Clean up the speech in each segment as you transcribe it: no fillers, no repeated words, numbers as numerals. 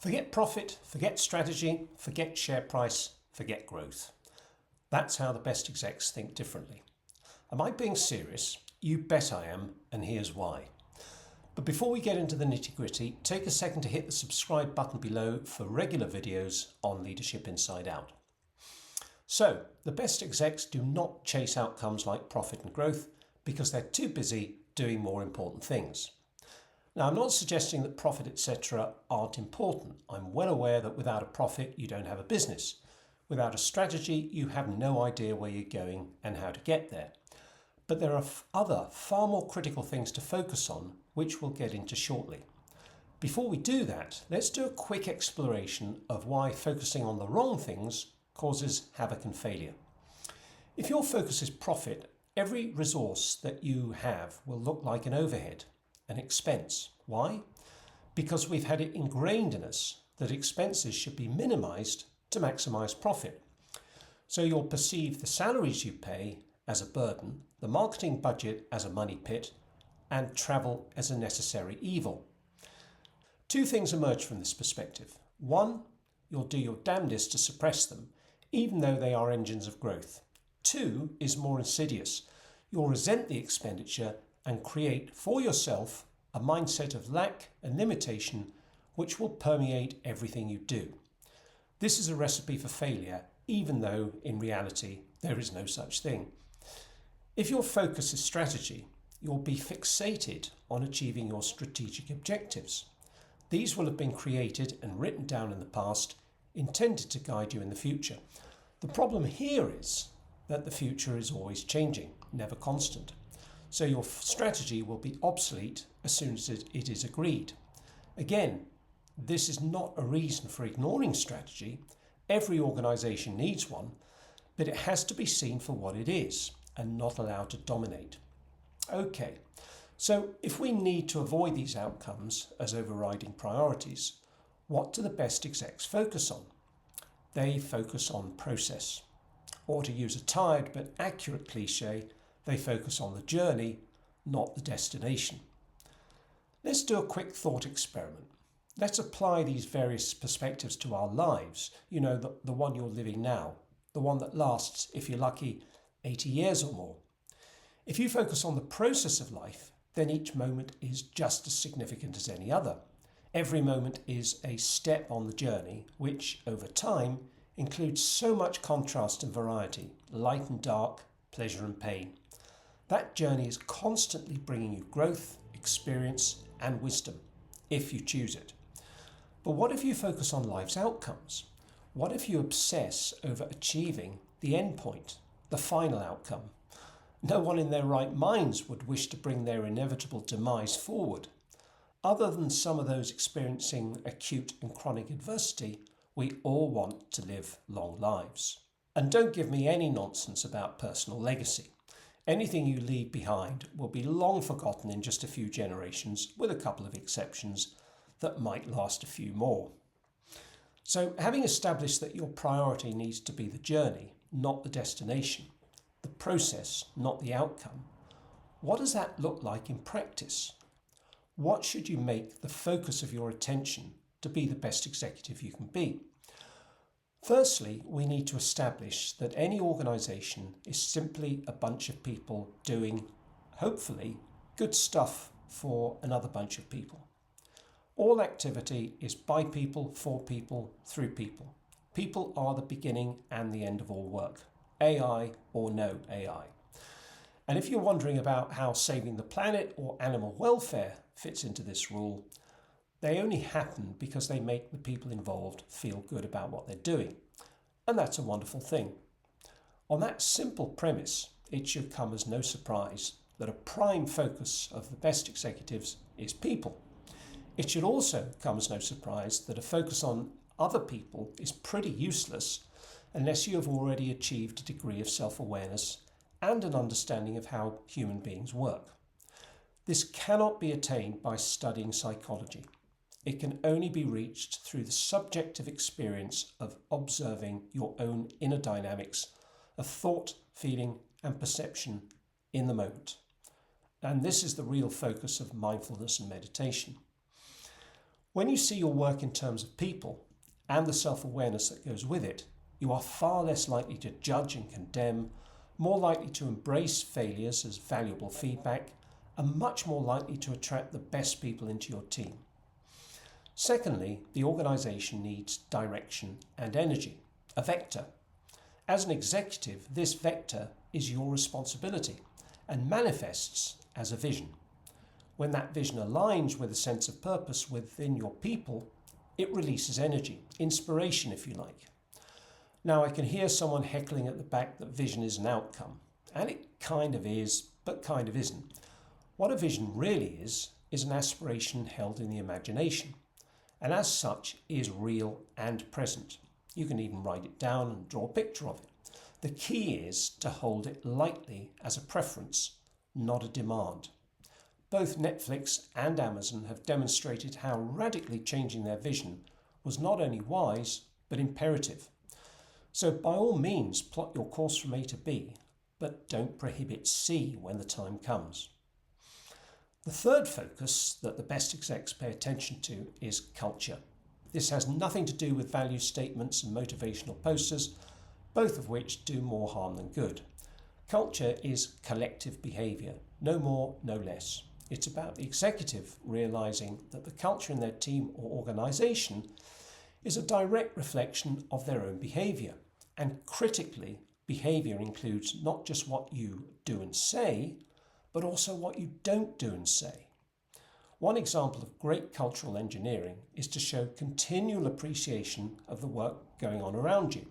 Forget profit, forget strategy, forget share price, forget growth. That's how the best execs think differently. Am I being serious? You bet I am, and here's why. But before we get into the nitty-gritty, take a second to hit the subscribe button below for regular videos on Leadership Inside Out. So, the best execs do not chase outcomes like profit and growth because they're too busy doing more important things. Now, I'm not suggesting that profit, etc. aren't important. I'm well aware that without a profit, you don't have a business. Without a strategy, you have no idea where you're going and how to get there. But there are other, far more critical things to focus on, which we'll get into shortly. Before we do that, let's do a quick exploration of why focusing on the wrong things causes havoc and failure. If your focus is profit, every resource that you have will look like an overhead, an expense. Why? Because we've had it ingrained in us that expenses should be minimized to maximize profit. So you'll perceive the salaries you pay as a burden, the marketing budget as a money pit, and travel as a necessary evil. Two things emerge from this perspective. One, you'll do your damnedest to suppress them, even though they are engines of growth. Two is more insidious. You'll resent the expenditure and create for yourself a mindset of lack and limitation which will permeate everything you do. This is a recipe for failure, even though in reality there is no such thing. If your focus is strategy, you'll be fixated on achieving your strategic objectives. These will have been created and written down in the past, intended to guide you in the future. The problem here is that the future is always changing, never constant. So your strategy will be obsolete as soon as it is agreed. Again, this is not a reason for ignoring strategy. Every organisation needs one, but it has to be seen for what it is and not allowed to dominate. Okay, so if we need to avoid these outcomes as overriding priorities, what do the best execs focus on? They focus on process. Or to use a tired but accurate cliche, they focus on the journey, not the destination. Let's do a quick thought experiment. Let's apply these various perspectives to our lives. You know, the one you're living now, the one that lasts, if you're lucky, 80 years or more. If you focus on the process of life, then each moment is just as significant as any other. Every moment is a step on the journey, which over time includes so much contrast and variety, light and dark, pleasure and pain. That journey is constantly bringing you growth, experience and wisdom, if you choose it. But what if you focus on life's outcomes? What if you obsess over achieving the end point, the final outcome? No one in their right minds would wish to bring their inevitable demise forward. Other than some of those experiencing acute and chronic adversity, we all want to live long lives. And don't give me any nonsense about personal legacy. Anything you leave behind will be long forgotten in just a few generations, with a couple of exceptions that might last a few more. So, having established that your priority needs to be the journey, not the destination, the process, not the outcome, what does that look like in practice? What should you make the focus of your attention to be the best executive you can be? Firstly, we need to establish that any organisation is simply a bunch of people doing, hopefully, good stuff for another bunch of people. All activity is by people, for people, through people. People are the beginning and the end of all work, AI or no AI. And if you're wondering about how saving the planet or animal welfare fits into this rule, they only happen because they make the people involved feel good about what they're doing. And that's a wonderful thing. On that simple premise, it should come as no surprise that a prime focus of the best executives is people. It should also come as no surprise that a focus on other people is pretty useless unless you have already achieved a degree of self-awareness and an understanding of how human beings work. This cannot be attained by studying psychology. It can only be reached through the subjective experience of observing your own inner dynamics of thought, feeling, and perception in the moment. And this is the real focus of mindfulness and meditation. When you see your work in terms of people and the self-awareness that goes with it, you are far less likely to judge and condemn, more likely to embrace failures as valuable feedback, and much more likely to attract the best people into your team. Secondly, the organisation needs direction and energy, a vector. As an executive, this vector is your responsibility and manifests as a vision. When that vision aligns with a sense of purpose within your people, it releases energy, inspiration if you like. Now I can hear someone heckling at the back that vision is an outcome, and it kind of is, but kind of isn't. What a vision really is an aspiration held in the imagination, and as such is real and present. You can even write it down and draw a picture of it. The key is to hold it lightly as a preference, not a demand. Both Netflix and Amazon have demonstrated how radically changing their vision was not only wise, but imperative. So by all means, plot your course from A to B, but don't prohibit C when the time comes. The third focus that the best execs pay attention to is culture. This has nothing to do with value statements and motivational posters, both of which do more harm than good. Culture is collective behaviour, no more, no less. It's about the executive realising that the culture in their team or organisation is a direct reflection of their own behaviour. And critically, behaviour includes not just what you do and say, but also what you don't do and say. One example of great cultural engineering is to show continual appreciation of the work going on around you.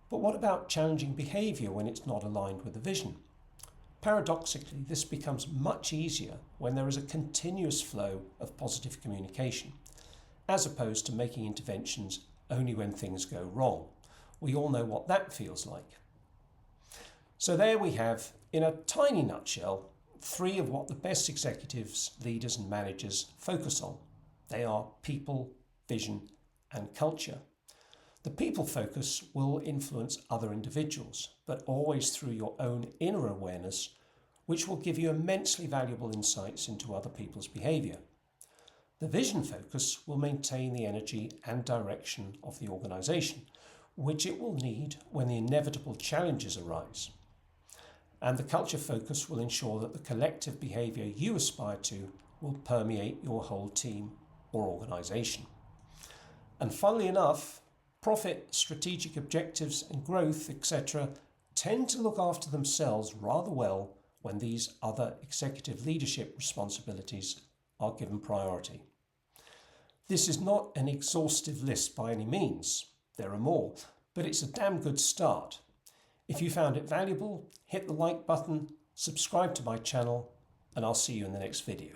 But what about challenging behaviour when it's not aligned with the vision? Paradoxically, this becomes much easier when there is a continuous flow of positive communication, as opposed to making interventions only when things go wrong. We all know what that feels like. So there we have, in a tiny nutshell, 3 of what the best executives, leaders and managers focus on. They are people, vision and culture. The people focus will influence other individuals, but always through your own inner awareness, which will give you immensely valuable insights into other people's behaviour. The vision focus will maintain the energy and direction of the organisation, which it will need when the inevitable challenges arise. And the culture focus will ensure that the collective behaviour you aspire to will permeate your whole team or organisation. And funnily enough, profit, strategic objectives and growth, etc. tend to look after themselves rather well when these other executive leadership responsibilities are given priority. This is not an exhaustive list by any means. There are more, but it's a damn good start. If you found it valuable, hit the like button, subscribe to my channel, and I'll see you in the next video.